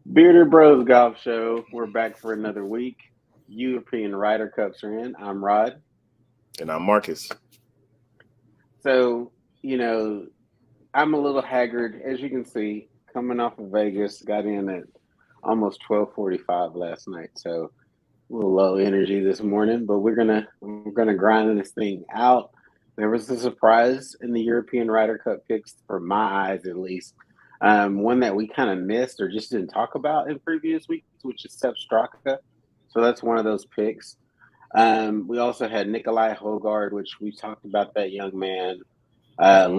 Bearder Bros Golf Show. We're back for another week. European Ryder Cups are in. I'm Rod. And I'm Marcus. So, you know, I'm a little haggard, as you can see, coming off of Vegas. Got in at almost 12:45 last night, so a little low energy this morning. But we're gonna grind this thing out. There was a surprise in the European Ryder Cup picks, for my eyes at least. One that we kind of missed or just didn't talk about in previous weeks, which is Sepp Straka. So that's one of those picks. We also had Nikolai Hogard, which we talked about that young man. Mm-hmm.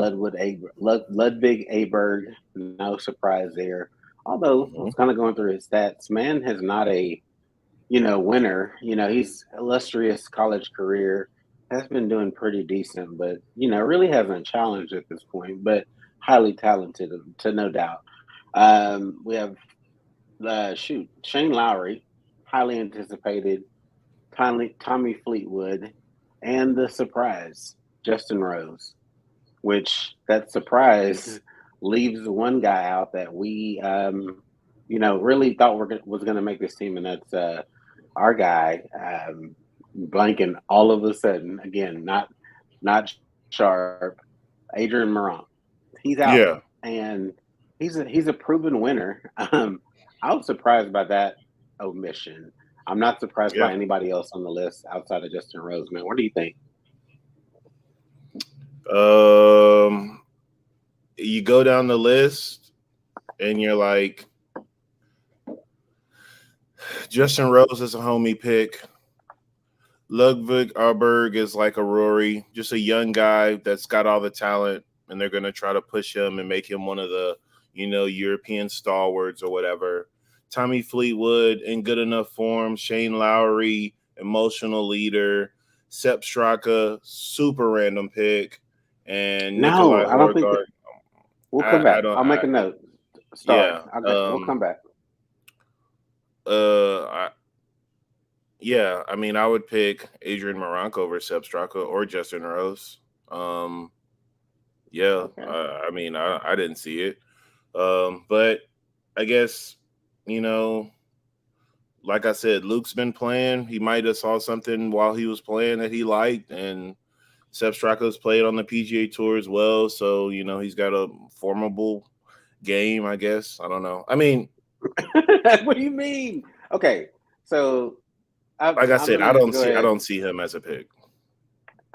Ludwig Aberg, no surprise there. Although I was Mm-hmm. kind of going through his stats, man has not a winner. He's illustrious college career, has been doing pretty decent, but really hasn't challenged at this point. But highly talented, to no doubt. We have Shane Lowry, highly anticipated. Tommy Fleetwood, and the surprise Justin Rose, which that surprise leaves one guy out that we really thought was going to make this team, and that's our guy, blanking all of a sudden again, not sharp, Adrian Morant. He's out, Yeah. and he's a proven winner. I was surprised by that omission. I'm not surprised Yeah. by anybody else on the list outside of Justin Rose. Man, what do you think? Um, you go down the list and you're like, Justin Rose is a homie pick. Ludwig Arberg is like a Rory, just a young guy that's got all the talent, and they're going to try to push him and make him one of the, European stalwarts or whatever. Tommy Fleetwood in good enough form. Shane Lowry, emotional leader. Sepp Straka, super random pick. And No, Nikolai I don't think that. Horgard. We'll come I back. don't, I'll make a note. Star. yeah. We'll come back. Uh, Yeah, I mean, I would pick Adrian Moronk over Sepp Straka or Justin Rose. Um, yeah, Okay. I didn't see it, but I guess you know, like I said, Luke's been playing. He might have saw something while he was playing that he liked, and Sepp Straka's played on the PGA Tour as well, so he's got a formidable game. I guess I don't know. I mean, What do you mean? Okay, so like I I'm said, gonna just go I ahead. don't see him as a pick.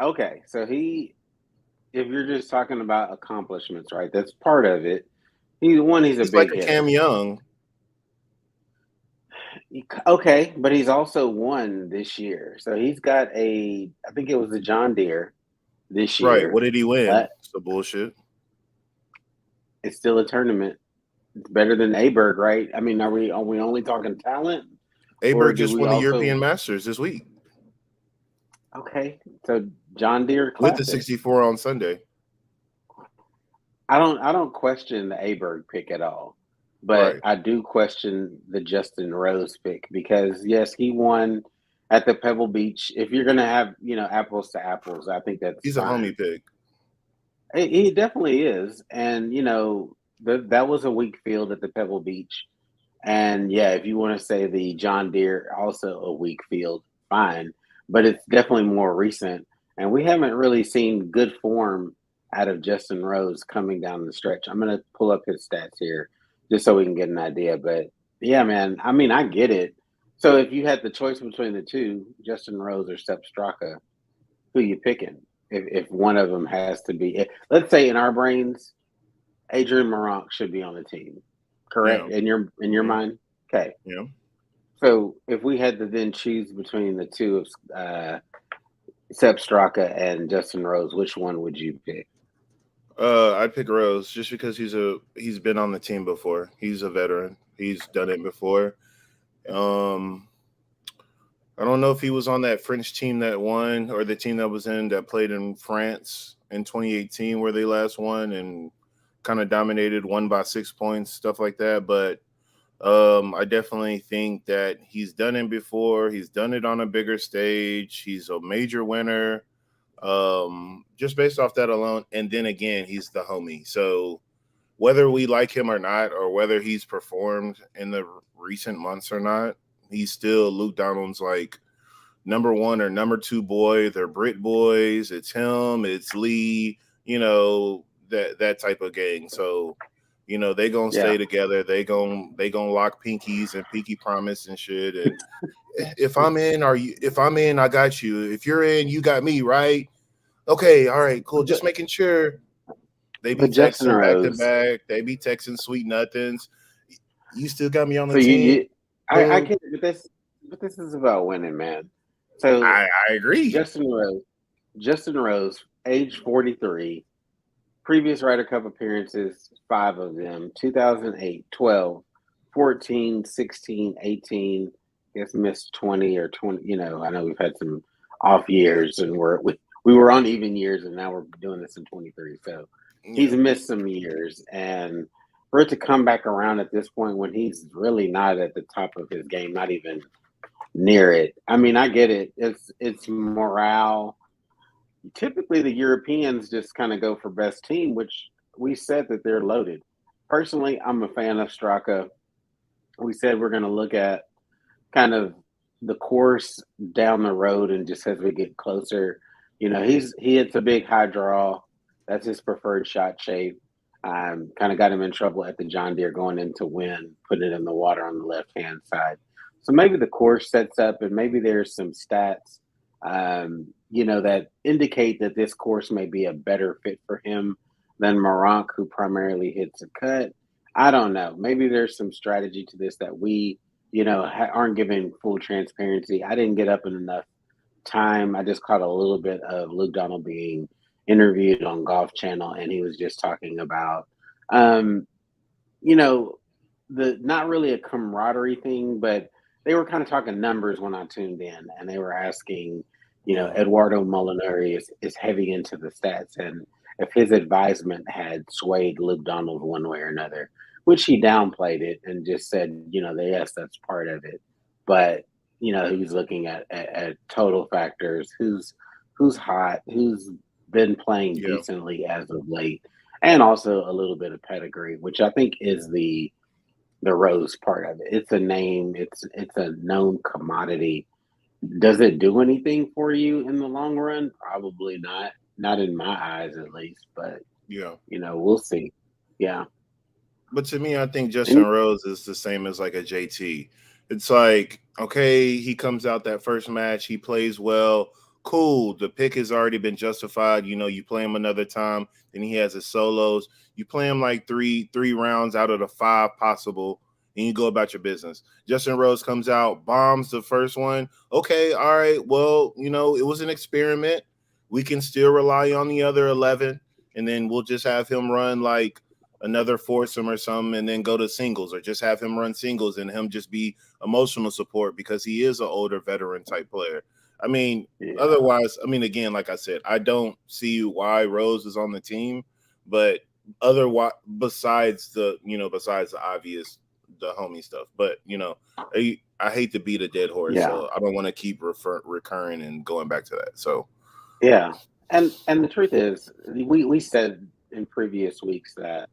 Okay, so if you're just talking about accomplishments, right? That's part of it. He's a He's like big a Cam hitter. Young. Okay, but he's also won this year. So he's got I think it was a John Deere this Right. year. What did he win? But It's the bullshit. it's still a tournament. It's better than Aberg, right? I mean, are we only talking talent, or Aberg do just we won the also? European Masters this week Okay, so John Deere with the Classic. 64 on Sunday. I don't question the Aberg pick at all, but Right. I do question the Justin Rose pick because yes, he won at the Pebble Beach. If you're gonna have apples to apples, I think that's He's a fine. homie pick. He definitely is, and that was a weak field at the Pebble Beach. And yeah, if you want to say the John Deere, also a weak field, fine. But it's definitely more recent. And we haven't really seen good form out of Justin Rose coming down the stretch. I'm going to pull up his stats here just so we can get an idea. But yeah, man, I mean, I get it. So if you had the choice between the two, Justin Rose or Sepp Straka, who you picking? If one of them has to be, let's say in our brains, Adrian Moronk should be on the team, correct? Yeah. In your Hmm. mind, okay. Yeah. So if we had to then choose between the two of Sepp Straka and Justin Rose, which one would you pick? I'd pick Rose just because he's been on the team before. He's a veteran. He's done it before. Um, I don't know if he was on that French team that won or the team that was in that played in France in 2018 where they last won and kind of dominated, won by 6 points, stuff like that. But I definitely think that he's done it before. He's done it on a bigger stage. He's a major winner. Just based off that alone, and then again, he's the homie. So whether we like him or not, or whether he's performed in the recent months or not, he's still Luke Donald's like number one or number two boy. They're Brit boys. It's him. It's Lee. That type of gang. So, they gonna Yeah. stay together. They gonna lock pinkies and pinky promise and shit. And if I'm in, if I'm in, I got you. If you're in, you got me, right? Okay, all right, cool. Just But, making sure. They be but Justin texting back to Rose. back. They be texting sweet nothings. You still got me on the So team, I bro. get it, but this is about winning, man. So I agree. Justin Rose, Justin Rose, age 43, previous Ryder Cup appearances, 5 of them, 2008, 12, 14, 16, 18. I guess missed 20 or 20. I know we've had some off years, and we were on even years, and now we're doing this in 23. So he's Yeah, missed some years, and for it to come back around at this point when he's really not at the top of his game, not even near it. I mean, I get it. It's morale. Typically, the Europeans just kind of go for best team, which we said that they're loaded. Personally, I'm a fan of Straka. We said we're going to look at kind of the course down the road, and just as we get closer, he hits a big high draw. That's his preferred shot shape. Kind of got him in trouble at the John Deere going into wind, putting it in the water on the left hand side. So maybe the course sets up, and maybe there's some stats, that indicate that this course may be a better fit for him than Moronk, who primarily hits a cut. I don't know. Maybe there's some strategy to this that we aren't giving full transparency. I didn't get up in enough time. I just caught a little bit of Luke Donald being interviewed on Golf Channel, and he was just talking about, um, you know, the not really a camaraderie thing, but they were kind of talking numbers when I tuned in, and they were asking, yeah, Eduardo Molinari is heavy into the stats, and if his advisement had swayed Luke Donald one way or another, which he downplayed it and just said, yes, that's part of it, but he was looking at total factors, who's hot, who's been playing yeah, decently as of late, and also a little bit of pedigree, which I think is the Rose part of it. It's a name. It's a known commodity. Does it do anything for you in the long run? Probably not. Not in my eyes, at least. But yeah. we'll see. Yeah. But to me, I think Justin And Rose is the same as like a JT. It's like, okay, he comes out that first match, he plays well. Cool. The pick has already been justified. You play him another time, then he has his solos. You play him like three rounds out of the 5 possible, and you go about your business. Justin Rose comes out, bombs the first one. Okay, all right. Well, it was an experiment. We can still rely on the other 11, and then we'll just have him run like another foursome or something, and then go to singles, or just have him run singles and him just be emotional support because he is an older veteran type player. I mean, yeah, otherwise, I mean, again, like I said, I don't see why Rose is on the team, but otherwise, besides the obvious, the homie stuff, but I hate to beat a dead horse, yeah, so I don't want to keep recurring and going back to that. So yeah. And the truth is, we said in previous weeks that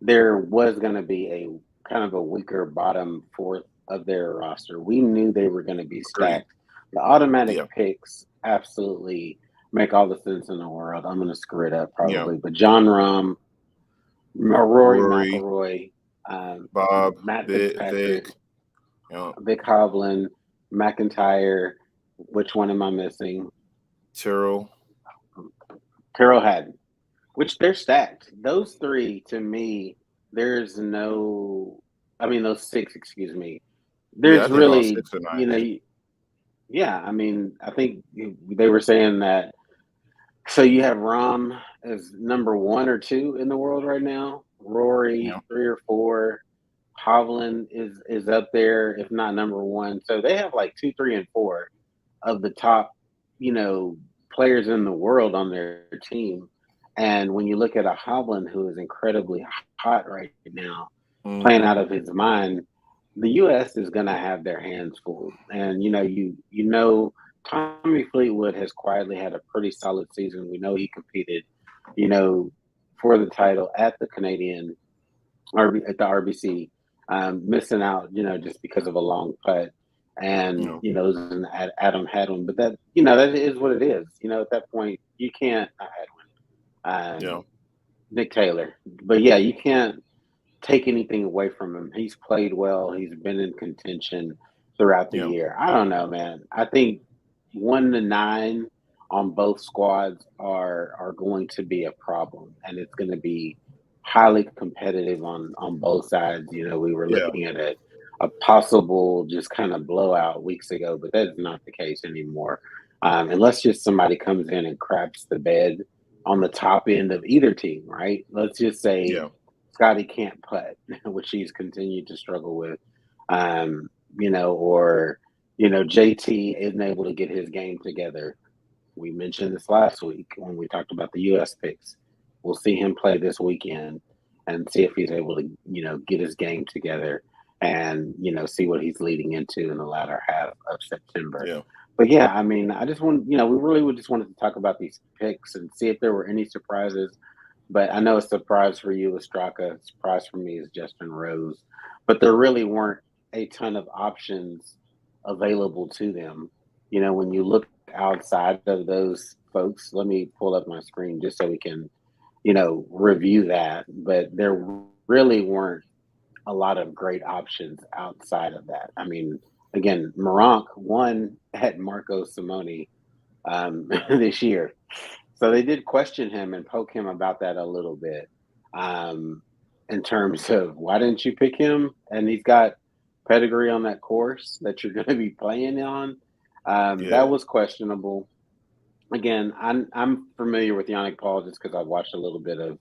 there was going to be a kind of a weaker bottom fourth of their roster. We knew they were going to be agreed. stacked. The automatic Yeah, picks absolutely make all the sense in the world. I'm going to screw it up yeah. probably, but John Rahm, Rory Rory, McIlroy, Bob, Matt Vic, Fitzpatrick, you know, Vic Hovland, McIntyre. Which one am I missing? Tyrrell. Terrell Hatton. Which they're stacked. Those three, to me, there's no. I mean, those six. Excuse me. Yeah, I There's think all really, 6 are 90. yeah. I mean, I think they were saying that. So you have Rom as number 1 or 2 in the world right now. Yeah. Rory 3 or 4. Hovland is up there, if not number 1. So they have like 2, 3, and 4 of the top, you know, players in the world on their team. And when you look at a Hovland who is incredibly hot right now, playing Hmm. out of his mind, the U.S. is going to have their hands full. And Tommy Fleetwood has quietly had a pretty solid season. We know he competed, you know, for the title at the Canadian. at the RBC, missing out, just because of a long putt. And, Yeah. losing Adam Hadwin. But that is what it is. At that point, you can't, not Hadwin, Yeah. Nick Taylor. But yeah, you can't take anything away from him. He's played well. He's been in contention throughout the Yeah. year. I don't know, man. I think 1 to 9 on both squads are going to be a problem, and it's going to be highly competitive on both sides. We were Yeah. looking at a possible just kind of blowout weeks ago, but that's not the case anymore. Unless just somebody comes in and craps the bed on the top end of either team, right? Let's just say Yeah. Scotty can't putt, which he's continued to struggle with. Or JT isn't able to get his game together. We mentioned this last week when we talked about the U.S. picks. We'll see him play this weekend and see if he's able to, get his game together and, see what he's leading into in the latter half of September. Yeah. But yeah, I mean, I just want, we really would just wanted to talk about these picks and see if there were any surprises. But I know a surprise for you is Straka. A surprise for me is Justin Rose. But there really weren't a ton of options available to them. When you look outside of those folks, let me pull up my screen just so we can, review that. But there really weren't a lot of great options outside of that. I mean, again, Moronk won at Marco Simone this year. So they did question him and poke him about that a little bit, in terms of why didn't you pick him? And he's got pedigree on that course that you're going to be playing on. That Yeah. was questionable. Again, I'm familiar with Yannick Paul just because I've watched a little bit of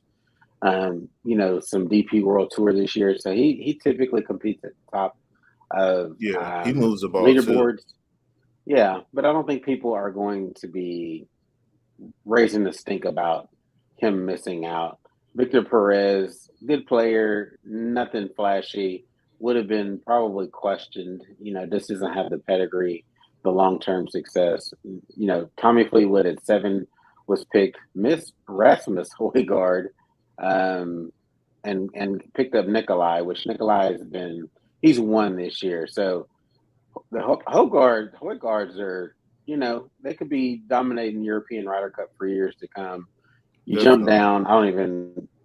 some DP World Tour this year. So he typically competes at the top of Yeah. He moves the ball too. leaderboards. Yeah, but I don't think people are going to be raising the stink about him missing out. Victor Perez, good player, nothing flashy. Would have been probably questioned. This doesn't have the pedigree, the long term success. Tommy Fleetwood at 7 was picked. Miss Rasmus Højgaard, um, and picked up Nikolai, which Nikolai he's won this year. So the Højgaards are, they could be dominating European Ryder Cup for years to come. You jump Definitely. down. I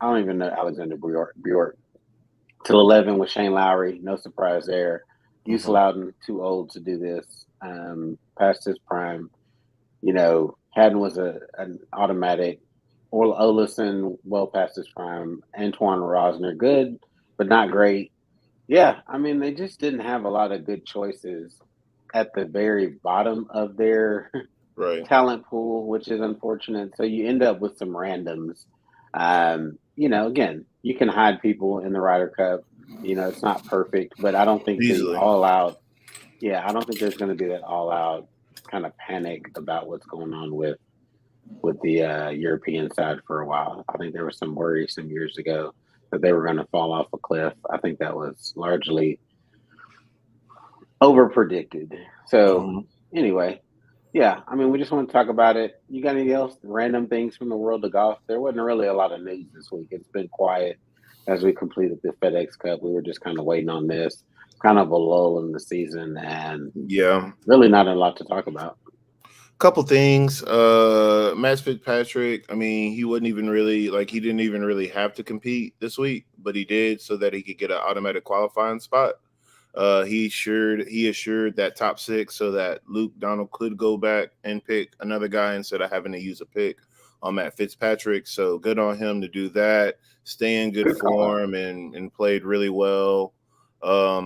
don't even know Alexander Bjork to 11 with Shane Lowry. No surprise there. Goose Hmm. Loudon too old to do this. Past his prime. Haddon was an automatic. Olison well past his prime. Antoine Rosner good, but not great. Yeah, I mean they just didn't have a lot of good choices at the very bottom of their Right. talent pool, which is unfortunate. So you end up with some randoms. Again, you can hide people in the Ryder Cup. It's not perfect, but I don't think the Easily. all out. Yeah, I don't think there's going to be that all out kind of panic about what's going on with the European side for a while. I think there was some worry some years ago that they were going to fall off a cliff. I think that was largely over predicted. So Hmm. anyway, yeah, I mean, we just want to talk about it. You got any else random things from the world of golf? There wasn't really a lot of news this week. It's been quiet as we completed the FedEx Cup. We were just kind of waiting on this, kind of a lull in the season, and Yeah. really not a lot to talk about. Couple things. Matt Fitzpatrick, I mean, he wasn't even really like he didn't even really have to compete this week, but he did so that he could get an automatic qualifying spot. He assured that top 6 so that Luke Donald could go back and pick another guy instead of having to use a pick on Matt Fitzpatrick. So good on him to do that, stay in good Good call out. form and played really well.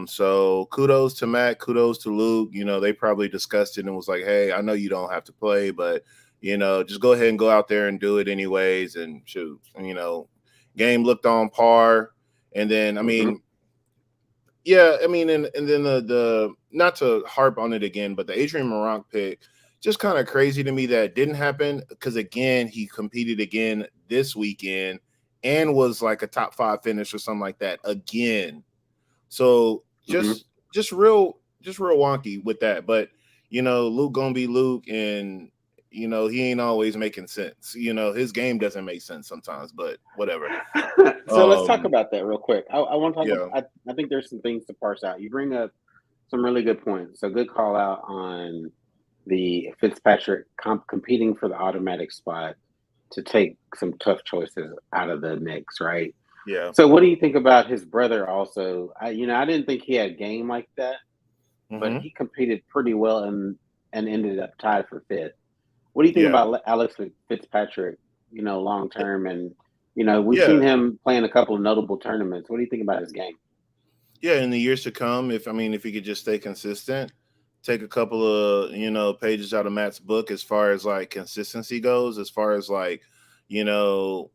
So kudos to Matt, kudos to Luke. They probably discussed it and was like, hey, I know you don't have to play, but just go ahead and go out there and do it anyways. And shoot, game looked on par. And then I Hmm. mean, yeah, I mean, and then the not to harp on it again, but the Adrian Moronk pick, just kind of crazy to me that it didn't happen because again, he competed again this weekend and was like a top 5 finish or something like that again. So Hmm. just real wonky with that. But Luke gonna be Luke, and he ain't always making sense. His game doesn't make sense sometimes, but whatever. So let's talk about that real quick. I want to talk. Yeah, I think there's some things to parse out. You bring up some really good points. So good call out on the Fitzpatrick competing for the automatic spot to take some tough choices out of the mix, right? yeah. So what do you think about his brother also? I didn't think he had game like that, but Hmm. he competed pretty well and ended up tied for fifth. What do you think Yeah. about Alex Fitzpatrick, long term? And, we've Yeah. seen him playing a couple of notable tournaments. What do you think about his game? Yeah, in the years to come, if he could just stay consistent, take a couple of pages out of Matt's book as far as like consistency goes, as far as like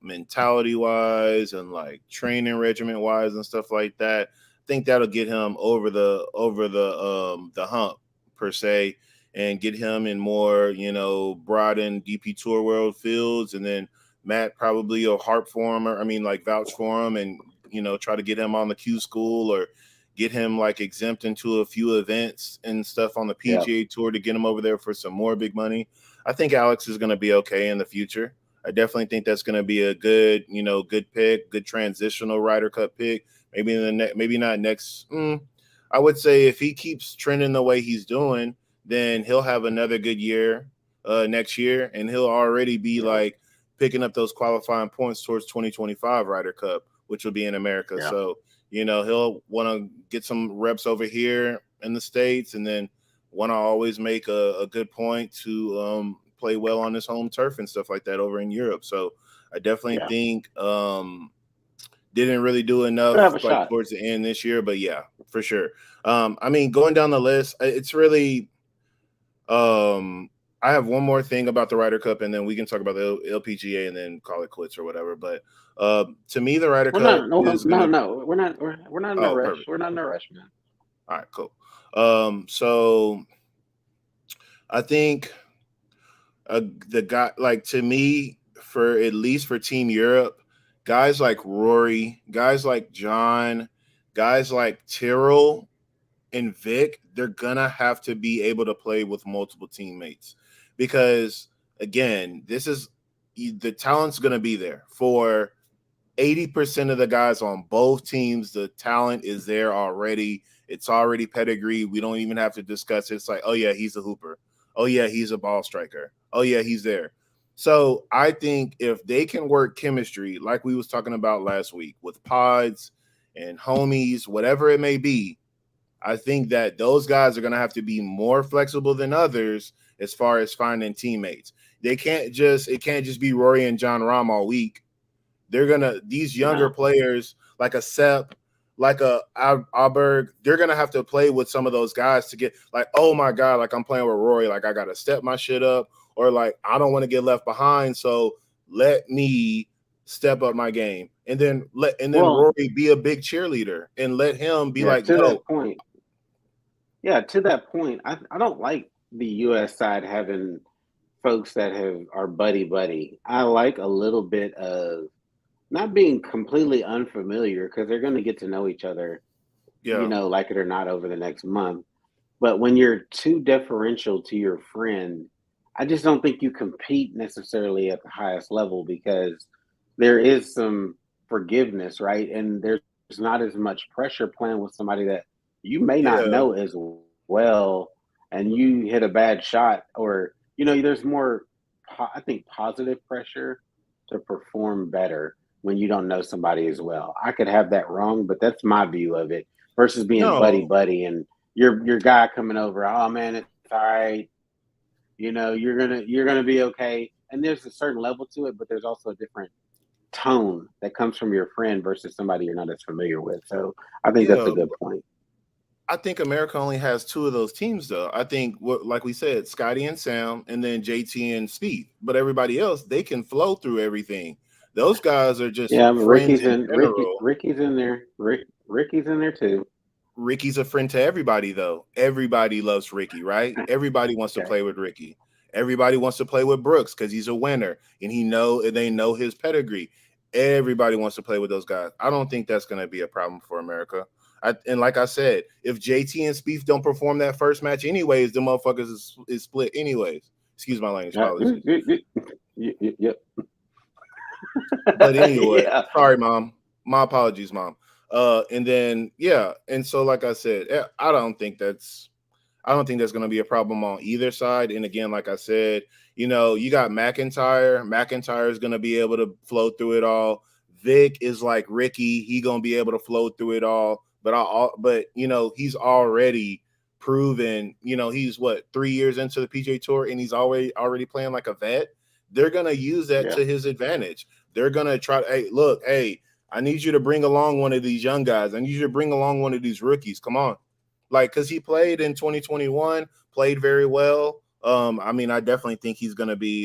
mentality wise and like training regiment wise and stuff like that. I think that'll get him over the hump per se, and get him in more broadened DP Tour World fields, and then Matt probably will harp for him, or I mean like vouch for him, and try to get him on the Q school, or get him like exempt into a few events and stuff on the Yeah, PGA Tour to get him over there for some more big money. I think Alex is going to be okay in the future. I definitely think that's going to be a good pick, good transitional Ryder Cup pick. Maybe in the maybe not next. I would say if he keeps trending the way he's doing, then he'll have another good year next year, and he'll already be yeah, like picking up those qualifying points towards 2025 Ryder Cup, which will be in America. yeah, So he'll want to get some reps over here in the States, and then want to always make a good point to play well on his home turf and stuff like that over in Europe. So I definitely yeah. think didn't really do He'll enough have a like shot. towards the end this year, but yeah, for sure. I mean, going down the list, it's really I have one more thing about the Ryder Cup, and then we can talk about the LPGA and then call it quits or whatever. But to me, the Ryder We're Cup not. No, is no, gonna. no. We're not in a Oh, rush. perfect. We're not in a rush, man. All right, cool. So I think the guy, like to me, for at least for Team Europe, guys like Rory, guys like John, guys like Tyrrell and Vic, they're gonna have to be able to play with multiple teammates, because again, this is the talent's gonna be there for 80% of the guys on both teams. The talent is there already. It's already pedigree. We don't even have to discuss it. It's like, oh yeah, he's a hooper. Oh yeah, he's a ball striker. Oh yeah, he's there. So I think if they can work chemistry like we was talking about last week with pods and homies, whatever it may be, I think that those guys are going to have to be more flexible than others as far as finding teammates. It can't just be Rory and John Rahm all week. These younger No. players like a Sepp, like a Auberg, they're gonna have to play with some of those guys to get like, oh my god, like I'm playing with Rory, like I gotta step my shit up, or like I don't want to get left behind, so let me step up my game, and then Well, Rory be a big cheerleader and let him be yeah. like, To no, that point. Yeah. To that point, I don't like the U.S. side having folks that are buddy buddy. I like a little bit of not being completely unfamiliar because they're going to get to know each other, yeah, like it or not over the next month. But when you're too deferential to your friend, I just don't think you compete necessarily at the highest level because there is some forgiveness, right? And there's not as much pressure playing with somebody that you may not yeah, know as well, and you hit a bad shot, or there's more, I think, positive pressure to perform better when you don't know somebody as well. I could have that wrong, but that's my view of it versus being buddy no, buddy and your guy coming over. Oh man, it's all right. You're gonna be okay. And there's a certain level to it, but there's also a different tone that comes from your friend versus somebody you're not as familiar with. So I think that's a yeah. good point. I think America only has two of those teams, though. I think, like we said, Scotty and Sam, and then JT and Speed. But everybody else, they can flow through everything. Those guys are just Yeah, friends in general. Ricky's in there. Ricky's in there too. Ricky's a friend to everybody, though. Everybody loves Ricky, right? Everybody wants to Okay. play with Ricky. Everybody wants to play with Brooks because he's a winner, and they know his pedigree. Everybody wants to play with those guys. I don't think that's going to be a problem for America. And like I said, if JT and Spieth don't perform that first match anyways, the motherfuckers is split anyways. Excuse my language, Yeah. apologies. Yep. But anyway, Yeah. sorry, mom. My apologies, mom. And then yeah, and so like I said, I don't think that's going to be a problem on either side. And again, like I said, you got McIntyre. McIntyre is going to be able to flow through it all. Vic is like Ricky. He going to be able to flow through it all. But he's already proven. He's what 3 years into the PJ Tour, and he's already playing like a vet. They're going to use that Yeah. to his advantage. They're going to try. Hey, look, hey, I need you to bring along one of these young guys. I need you to bring along one of these rookies. Come on, like because he played in 2021, played very well. I mean, I definitely think he's going to be.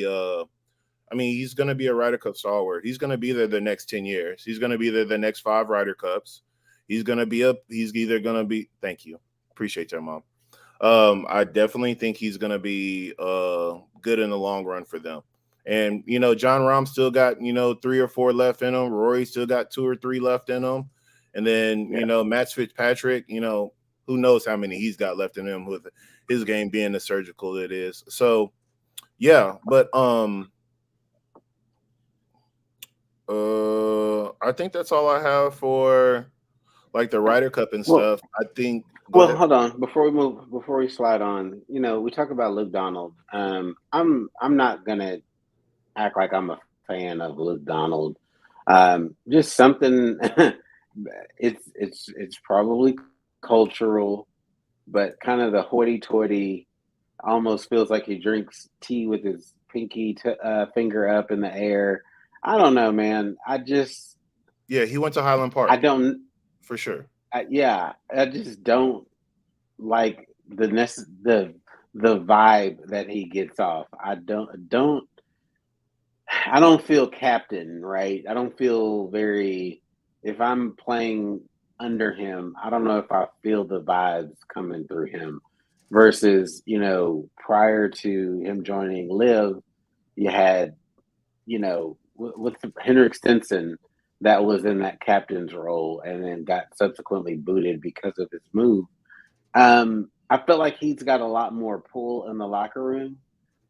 He's going to be a Ryder Cup stalwart. He's going to be there the next 10 years. He's going to be there the next 5 Ryder Cups. He's going to be up. He's either going to be. Thank you, appreciate your mom. I definitely think he's going to be good in the long run for them. And John Rahm still got 3 or 4 left in him. Rory still got 2 or 3 left in him. And then Yeah. Matt Fitzpatrick, who knows how many he's got left in him with his game being the surgical it is. So yeah, but I think that's all I have for like the Ryder Cup and Well, stuff. I think go well, ahead. hold on. Before we slide on, we talk about Luke Donald. I'm not gonna act like I'm a fan of Luke Donald. Just something. It's probably cultural, but kind of the hoity-toity. Almost feels like he drinks tea with his finger up in the air. I don't know, man. Yeah, he went to Highland I Park don't. for sure. Yeah, I just don't like the vibe that he gets off. I don't feel captain, right? I don't feel very if I'm playing under him, I don't know if I feel the vibes coming through him versus, prior to him joining Live, you had, with Henrik Stenson that was in that captain's role and then got subsequently booted because of his move. I feel like he's got a lot more pull in the locker room.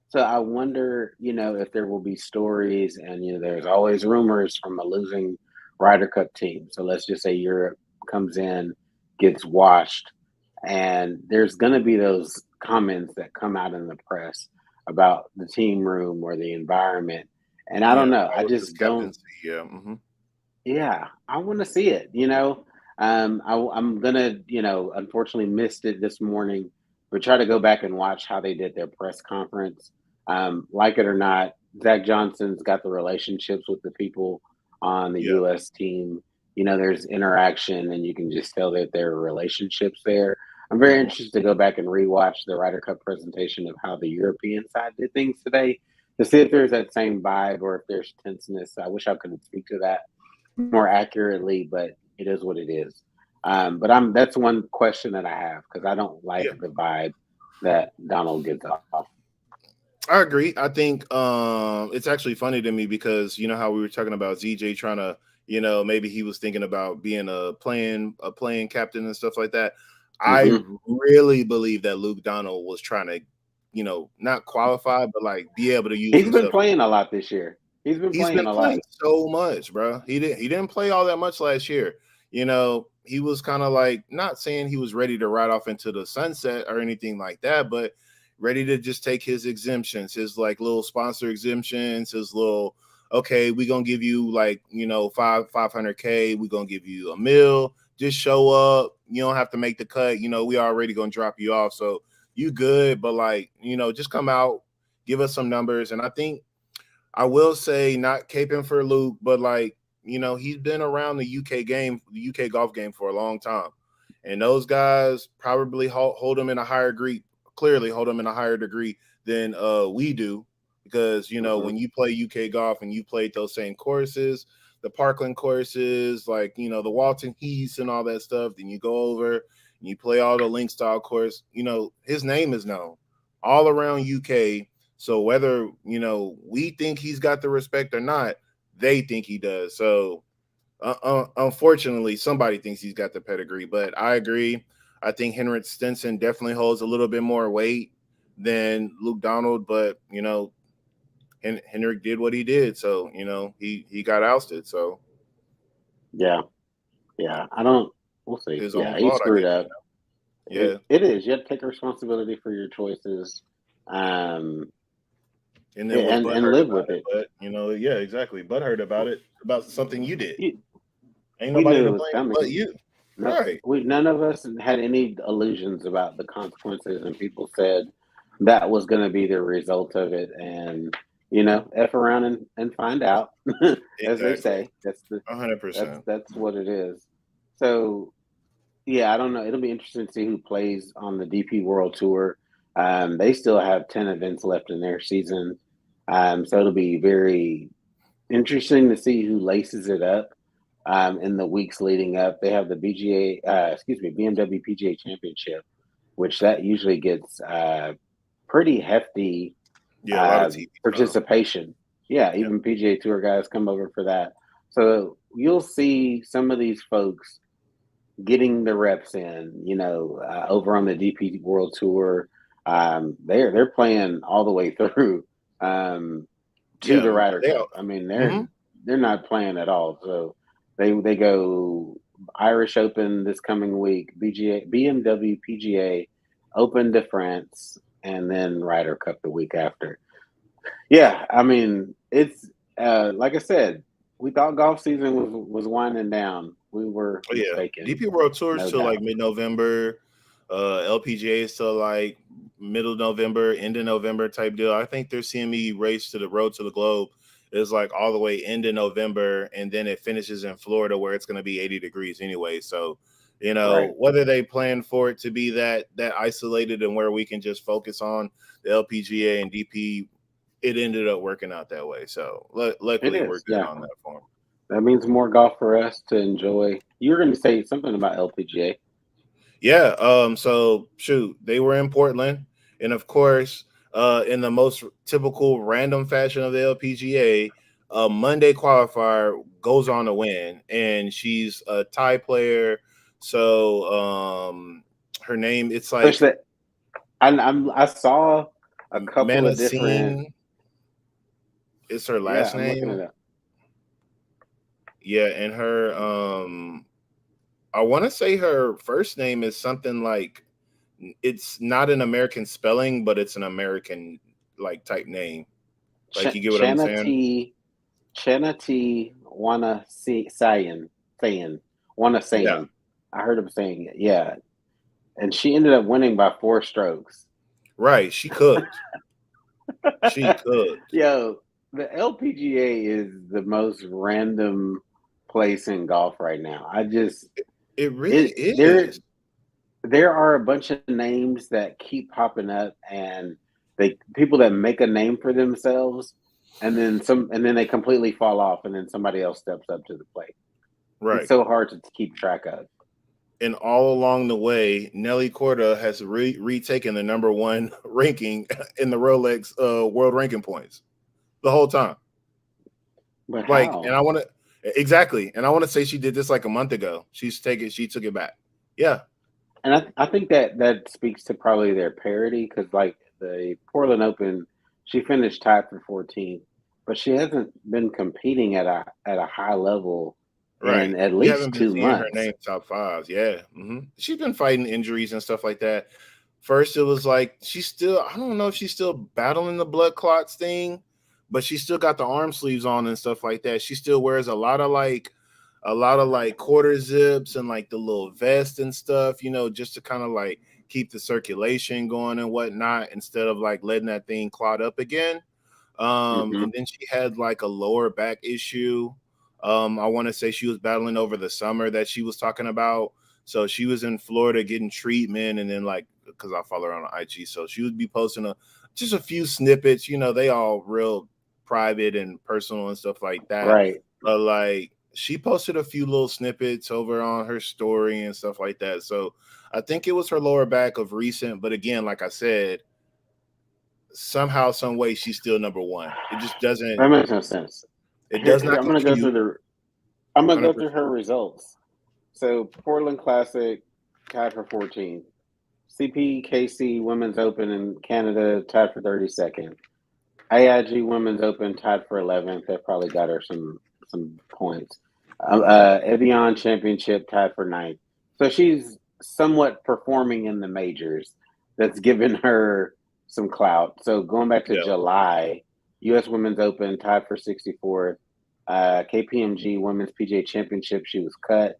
So I wonder, if there will be stories, and there's always rumors from a losing Ryder Cup team. So let's just say Europe comes in, gets washed, and there's going to be those comments that come out in the press about the team room or the environment. And I Yeah, don't know. I about his just don't. captaincy. Yeah. Hmm. Yeah, I want to see it. I'm gonna, unfortunately missed it this morning, but try to go back and watch how they did their press conference. Like it or not, Zach Johnson's got the relationships with the people on the Yeah. U.S. team. There's interaction, and you can just tell that there are relationships there. I'm very Hmm. interested to go back and rewatch the Ryder Cup presentation of how the European side did things today to see if there's that same vibe or if there's tenseness. I wish I could speak to that more accurately, but it is what it is. But that's one question that I have because I don't like Yeah. the vibe that Donald gives off. I agree. I think it's actually funny to me because you know how we were talking about ZJ trying to, maybe he was thinking about being a playing captain and stuff like that. I Hmm. really believe that Luke Donald was trying to, not qualify, but like be able to use He's been himself. playing a lot this year. He's been He's been playing a lot. playing so much, bro. He didn't play all that much last year. He was kind of like not saying he was ready to ride off into the sunset or anything like that, but ready to just take his exemptions, his like little sponsor exemptions, his little okay, we gonna give you like 500K, we gonna give you a meal, just show up. You don't have to make the cut. We already gonna drop you off, so you good. But like just come out, give us some numbers, and I think I will say not caping for Luke, but like, he's been around the UK golf game for a long time. And those guys probably hold him in a higher degree, clearly hold him in a higher degree than we do. Because, Hmm. when you play UK golf and you played those same courses, the Parkland courses, like, the Walton Heaths and all that stuff, then you go over and you play all the link style course, his name is known all around UK. So whether we think he's got the respect or not, they think he does. So unfortunately, somebody thinks he's got the pedigree. But I agree. I think Henrik Stenson definitely holds a little bit more weight than Luke Donald, but Henrik did what he did, so he got ousted. So Yeah, yeah. I don't. We'll see. his own Yeah, he fault, I screwed guess. up. Yeah, It is. You have to take responsibility for your choices, um, and then was and butthurt live about with it. it. But yeah, exactly, butthurt about it, about something you did. You, Ain't we nobody knew to it was blame but coming. you, No, right? none of us had any illusions about the consequences, and people said that was going to be the result of it. And f around and find out, as they Exactly, say. 100%. That's what it is. So yeah, I don't know. It'll be interesting to see who plays on the DP World Tour. They still have 10 events left in their season, so it'll be very interesting to see who laces it up in the weeks leading up. They have the BMW PGA Championship, which that usually gets pretty hefty Yeah, a lot of TV time. participation. Yeah, Yeah, even PGA Tour guys come over for that. So you'll see some of these folks getting the reps in. Over on the DP World Tour, they're playing all the way through. To yeah, the Ryder they Cup. all. I mean, Hmm. they're not playing at all. So they go Irish Open this coming week, BMW PGA Open de France, and then Ryder Cup the week after. Yeah, I mean, it's like I said, we thought golf season was winding down. We were Oh yeah, mistaken, DP World Tours no till like doubt. mid-November. LPGA is till like middle November, end of November type deal. I think their CME race to the Road to the Globe is like all the way end of November, and then it finishes in Florida where it's going to be 80 degrees anyway. So, Right. whether they plan for it to be that isolated and where we can just focus on the LPGA and DP, it ended up working out that way. So, It luckily, we're is. good Yeah. on that form. That means more golf for us to enjoy. You were going to say something about LPGA. Yeah. So shoot, they were in Portland, and of course, in the most typical random fashion of the LPGA, a Monday qualifier goes on to win, and she's a tie player. So her name, it's like Especially, I saw a couple of different. Manasine is her Yeah, last I'm looking name. it up. Yeah, and her I want to say her first name is something like, it's not an American spelling, but it's an American like type name. Like, you get what I'm saying? Chanati Yeah, Wanasayan. I heard him saying it. Yeah, and she ended up winning by 4 strokes. right. She cooked. She cooked. Yo, the LPGA is the most random place in golf right now. It really It there is. there are a bunch of names that keep popping up, and they people that make a name for themselves, and then they completely fall off, and then somebody else steps up to the plate. It's Right. so hard to keep track of. And all along the way, Nelly Corda has retaken the number one ranking in the Rolex world ranking points the whole time. But Like, and how? I want to exactly, and I want to say she did this like a month ago. She took it back. Yeah, And I think that speaks to probably their parity because, like the Portland Open, she finished tied for 14th, but she hasn't been competing at a high level in right. at You haven't least been two seeing her months. name top fives. Yeah. She's been fighting injuries and stuff like that. First, it was like she's still, I don't know if she's still battling the blood clots thing, but she still got the arm sleeves on and stuff like that. She still wears a lot of like quarter zips and like the little vest and stuff, just to kind of like keep the circulation going and whatnot instead of like letting that thing clot up again. Hmm. And then she had like a lower back issue. I want to say she was battling over the summer that she was talking about. So she was in Florida getting treatment, and then like, because I follow her on IG, so she would be posting just a few snippets. They all real private and personal and stuff like that. Right. But like, she posted a few little snippets over on her story and stuff like that. So I think it was her lower back of recent. But again, like I said, somehow, some way, she's still number one. It just doesn't. That makes no sense. It does Here not I'm gonna go compute. through the. I'm gonna go through 100%. her results. So Portland Classic tied for 14th. CPKC Women's Open in Canada tied for 32nd. AIG Women's Open tied for 11th. That probably got her some points. Evian Championship tied for ninth. So she's somewhat performing in the majors. That's given her some clout. So going back to Yeah. July, U.S. Women's Open tied for 64th. KPMG Women's PGA Championship, she was cut.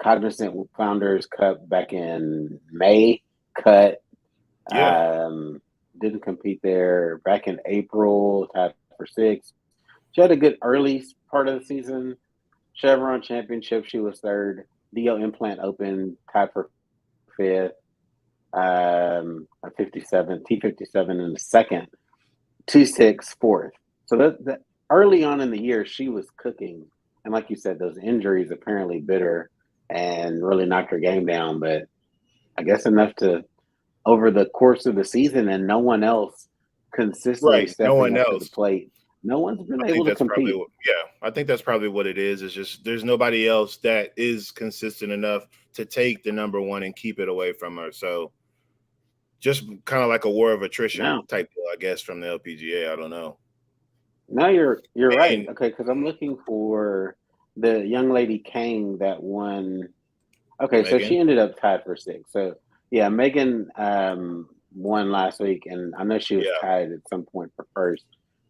Cognizant Founders Cup back in May, cut. Yeah. Didn't compete there back in April, tied for sixth. She had a good early part of the season. Chevron Championship, she was third. DO Implant Open, tied for fifth. A 57, T57 in the second. 2-6, fourth. So that early on in the year, she was cooking. And like you said, those injuries apparently bit her and really knocked her game down. But I guess enough to over the course of the season, and no one else consistently Right. No stepping one up to the else. plate. No one's been I able think to that's probably compete. I think that's probably what it is. It's just there's nobody else that is consistent enough to take the number one and keep it away from her. So just kind of like a war of attrition No, type deal, I guess, from the LPGA. I don't know. no, you're right. And Okay, because I'm looking for the young lady Kang that won. Okay, so Megan, she ended up tied for six. So yeah, Megan won last week, and I know she was yeah, tied at some point for first.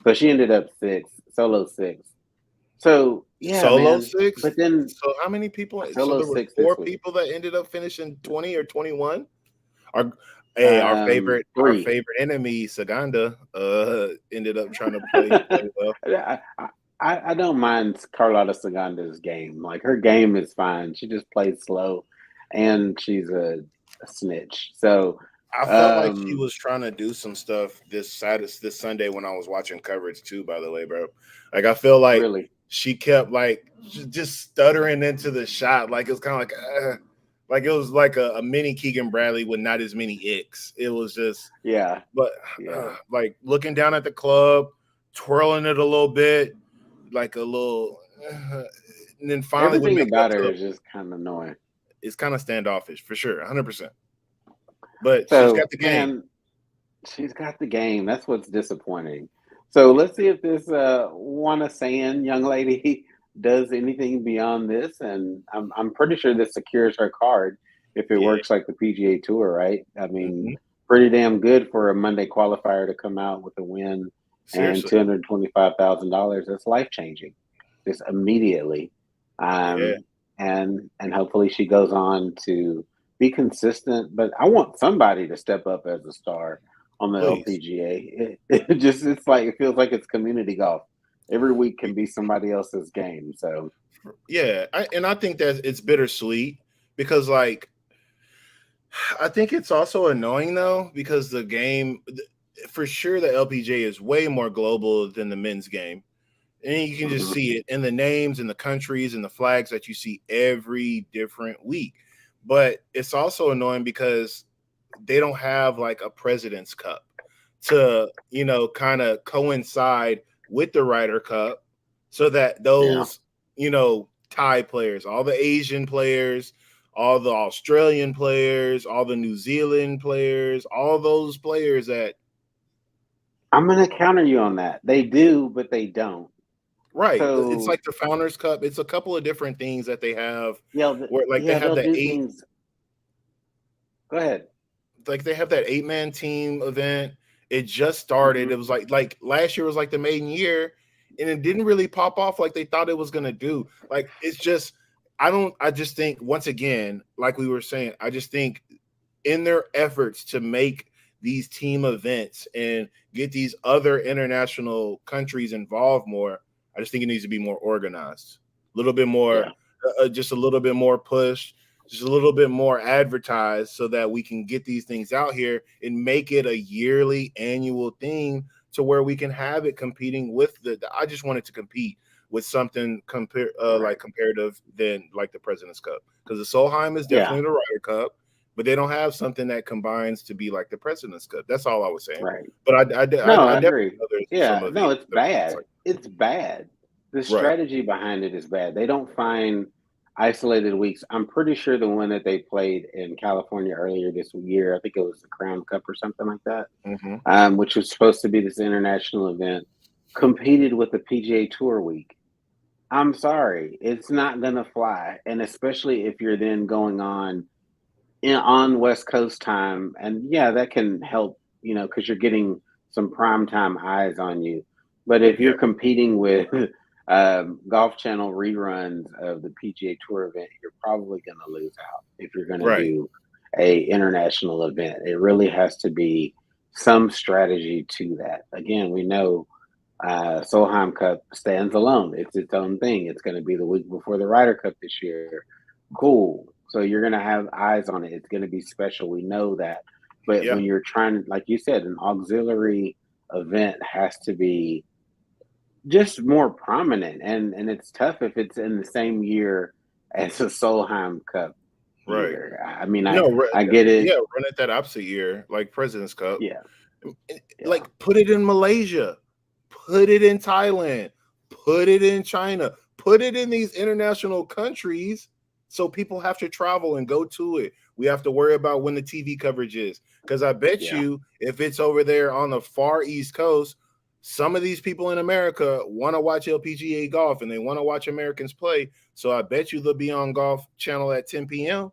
So she ended up six, solo six. So yeah, solo man. six. But then So how many people? So solo there was six this four week. people that ended up finishing 20 or 21. Our hey, our Three. favorite enemy, Saganda, ended up trying to play well. I, I don't mind Carlotta Segunda's game. Like her game is fine. She just plays slow, and she's a snitch. So, I felt like she um, was trying to do some stuff this Sunday when I was watching coverage too. By the way, bro, like I feel like really, she kept like just stuttering into the shot. Like it was kind of like it was like a mini Keegan Bradley with not as many icks. It was just, yeah, but yeah. like looking down at the club, twirling it a little bit, like a little, and then finally would Everything make it up about to her the. is just kind of annoying. It's kind of standoffish for sure, 100%. But she's got So, the game. man, she's got the game. That's what's disappointing. So let's see if this Wanna San young lady does anything beyond this, and I'm pretty sure this secures her card if it Yeah. works like the PGA Tour, right? I mean, Mhm. pretty damn good for a Monday qualifier to come out with a win and Seriously. $225,000. That's life changing, just immediately. Yeah. And hopefully she goes on to be consistent. But I want somebody to step up as a star on the Please. LPGA. It just it's like it feels like it's community golf. Every week can be somebody else's game. So Yeah. And I think that it's bittersweet because, like, I think it's also annoying, though, because the game, for sure, the LPGA is way more global than the men's game. And you can just mhm. see it in the names and the countries and the flags that you see every different week. But it's also annoying because they don't have like a President's Cup to, kind of coincide with the Ryder Cup so that Yeah, those, Thai players, all the Asian players, all the Australian players, all the New Zealand players, all those players that, I'm gonna counter you on that. They do, but they don't. right. It's So like the Founders Cup. It's a couple of different things that they have yeah, where like they yeah, have they'll the do eight, things. Go ahead. like they have that 8-man team event. It just started. Hmm. It was like last year was like the maiden year, and it didn't really pop off like they thought it was gonna do. Like it's just I just think once again, like we were saying, I just think in their efforts to make these team events and get these other international countries involved more, I just think it needs to be more organized, a little bit more, Yeah, just a little bit more push, just a little bit more advertised so that we can get these things out here and make it a yearly annual thing to where we can have it competing with I just wanted to compete with something right. comparative than like the President's Cup, because the Solheim is Yeah, definitely the Ryder Cup, but they don't have something that combines to be like the President's Cup. That's all I was saying. right. But No, I I definitely agree. know there's some Yeah, of no, the it's events bad. like It's bad. The right. strategy behind it is bad. They don't find. isolated weeks. I'm pretty sure the one that they played in California earlier this year, I think it was the Crown Cup or something like that, Mm-hmm. which was supposed to be this international event, competed with the PGA Tour week. I'm sorry, it's not gonna fly, and especially if you're then going on West Coast time, and yeah, that can help, because you're getting some prime time eyes on you. But if Yeah. you're competing with Golf Channel reruns of the PGA Tour event, you're probably going to lose out if you're going to Right. do a international event. It really has to be some strategy to that. Again, we know Solheim Cup stands alone. It's its own thing. It's going to be the week before the Ryder Cup this year. Cool. So you're going to have eyes on it. It's going to be special. We know that. But Yeah. when you're trying, like you said, an auxiliary event has to be just more prominent, and it's tough if it's in the same year as a Solheim Cup Right. year. I mean, No. I get Yeah. it. Run it that opposite year, like President's Cup. Yeah, yeah, Like put it in Malaysia, put it in Thailand, put it in China, put it in these international countries, so people have to travel and go to it. We have to worry about when the TV coverage is, because I bet yeah. you if it's over there on the far East Coast, some of these people in America want to watch LPGA golf and they want to watch Americans play. So I bet you they'll be on Golf Channel at 10 p.m.,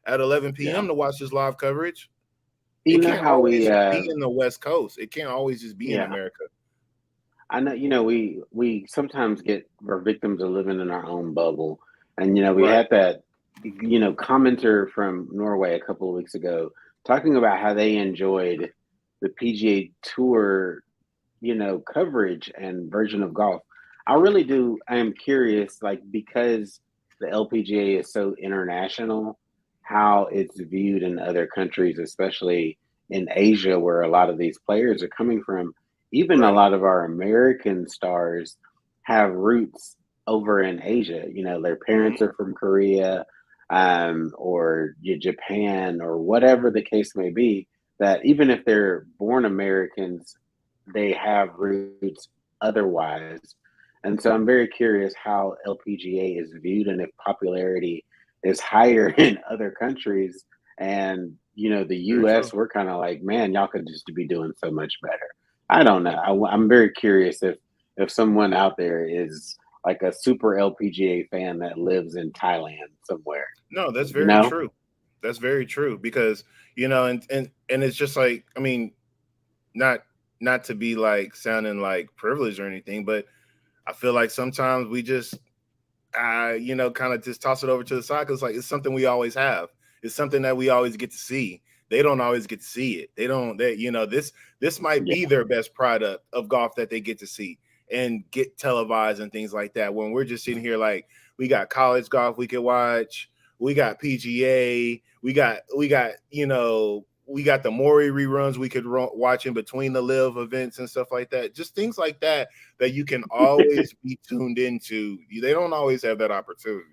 at 11 Yeah. p.m. to watch this live coverage. You It know can't how always we just be in the West Coast. It can't always just be in yeah. America. I know, we sometimes we're victims of living in our own bubble. And we Right. had that commenter from Norway a couple of weeks ago talking about how they enjoyed the PGA Tour, coverage and version of golf. I really do. I am curious, like, because the LPGA is so international, how it's viewed in other countries, especially in Asia, where a lot of these players are coming from. Even a Right. lot of our American stars have roots over in Asia. Their Mhm. parents are from Korea, or Japan, or whatever the case may be. That even if they're born Americans, they have roots otherwise. And so I'm very curious how LPGA is viewed and if popularity is higher in other countries. And, the Very true. US, we're kind of like, man, y'all could just be doing so much better. I don't know. I'm very curious if someone out there is like a super LPGA fan that lives in Thailand somewhere, No, that's you very know? true. That's very true because and it's just like, I mean, not not to be like sounding like privileged or anything, but I feel like sometimes we just kind of just toss it over to the side because like it's something we always have. It's something that we always get to see. They don't always get to see it. They don't. That this might be Yeah. their best product of golf that they get to see and get televised and things like that. When we're just sitting here like we got college golf we could watch, we got PGA, we got the Maury reruns we could watch in between the live events and stuff like that. Just things like that that you can always be tuned into. They don't always have that opportunity.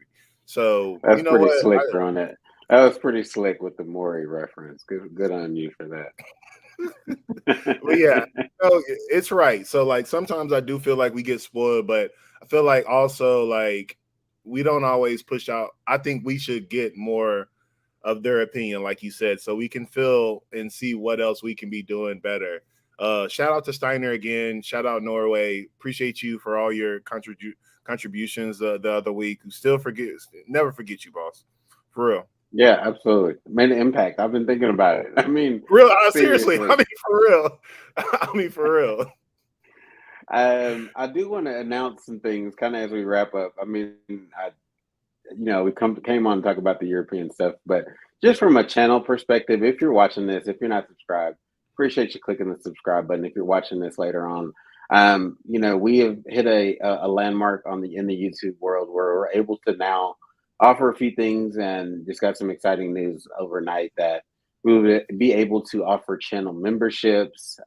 So you That's know pretty what? slick throwing that. That was pretty slick with the Maury reference. Good on you for But yeah, that. it's right. So like sometimes I do feel like we get spoiled, but I feel like also like we don't always push out. I think we should get more of their opinion, like you said, so we can feel and see what else we can be doing better. Shout out to Steiner again. Shout out Norway. Appreciate you for all your contributions the other week. Never forget you, boss. For real. Yeah, absolutely. Made an impact. I've been thinking about it. I mean, Real, seriously. I seriously. mean, for real. I mean, for real. I do want to announce some things kind of as we wrap up. I mean, we came on to talk about the European stuff, but just from a channel perspective, if you're watching this, if you're not subscribed, appreciate you clicking the subscribe button. If you're watching this later on, we have hit a landmark in the YouTube world where we're able to now offer a few things, and just got some exciting news overnight that we will be able to offer channel memberships.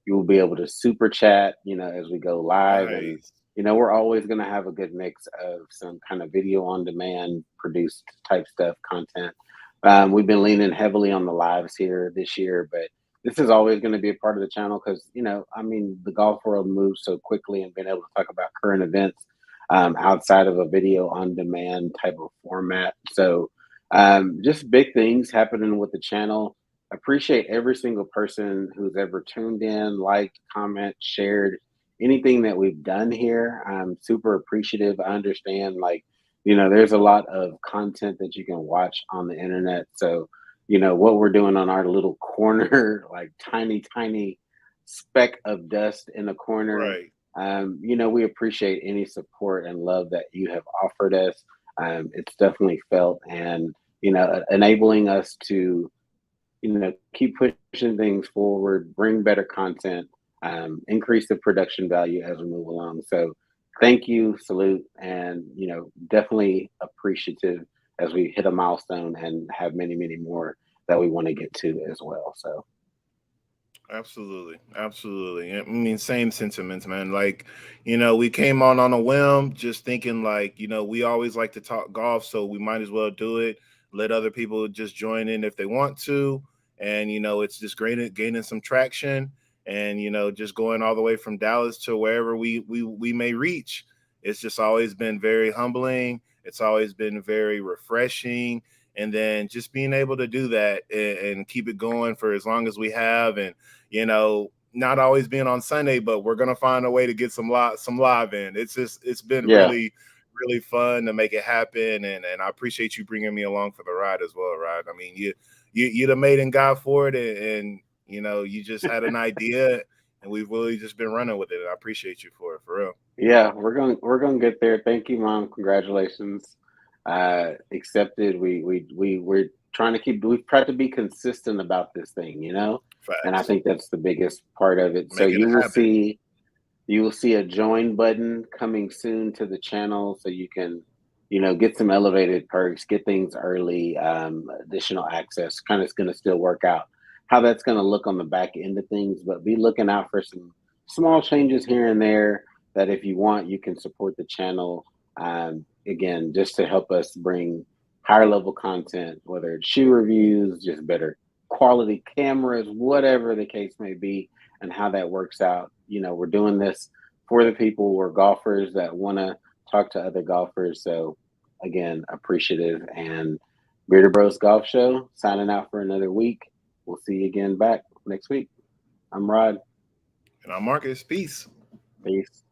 You will be able to super chat, as we go live, and Nice. we're always going to have a good mix of some kind of video on demand produced type stuff content. We've been leaning heavily on the lives here this year, but this is always going to be a part of the channel because, I mean, the golf world moves so quickly, and being able to talk about current events outside of a video on demand type of format. So just big things happening with the channel. Appreciate every single person who's ever tuned in, liked, comment, shared anything that we've done here. I'm super appreciative. I understand, like, there's a lot of content that you can watch on the internet. So, what we're doing on our little corner, like tiny speck of dust in a corner. Right. We appreciate any support and love that you have offered us. It's definitely felt, and enabling us to keep pushing things forward, bring better content, increase the production value as we move along. So thank you, salute, and definitely appreciative as we hit a milestone and have many more that we want to get to as well. So Absolutely, absolutely. I mean, same sentiments, man. Like, we came on a whim, just thinking like, we always like to talk golf, so we might as well do it. Let other people just join in if they want to, and it's just great gaining some traction, and just going all the way from Dallas to wherever we may reach. It's just always been very humbling. It's always been very refreshing, and then just being able to do that and keep it going for as long as we have, and not always being on Sunday, but we're gonna find a way to get some live in. It's been yeah, really fun to make it happen, and I appreciate you bringing me along for the ride as well, Rod. I mean, you're the maiden guy for it, and you just had an idea, and we've really just been running with it. And I appreciate you for it, for real. yeah, we're gonna get there. Thank you, Mom. Congratulations. Accepted. We're trying to we've tried to be consistent about this thing, and I Facts. think that's the biggest part of it. So Make it happen. you will see a join button coming soon to the channel, so you can get some elevated perks, get things early, additional access. Kind of going to still work out how that's going to look on the back end of things, but be looking out for some small changes here and there that if you want, you can support the channel. Again, just to help us bring higher level content, whether it's shoe reviews, just better quality cameras, whatever the case may be, and how that works out. We're doing this for the people. We're golfers that want to talk to other golfers. So, again, appreciative. And Bearder Bros Golf Show signing out for another week. We'll see you again back next week. I'm Rod. And our Marcus, peace. Peace.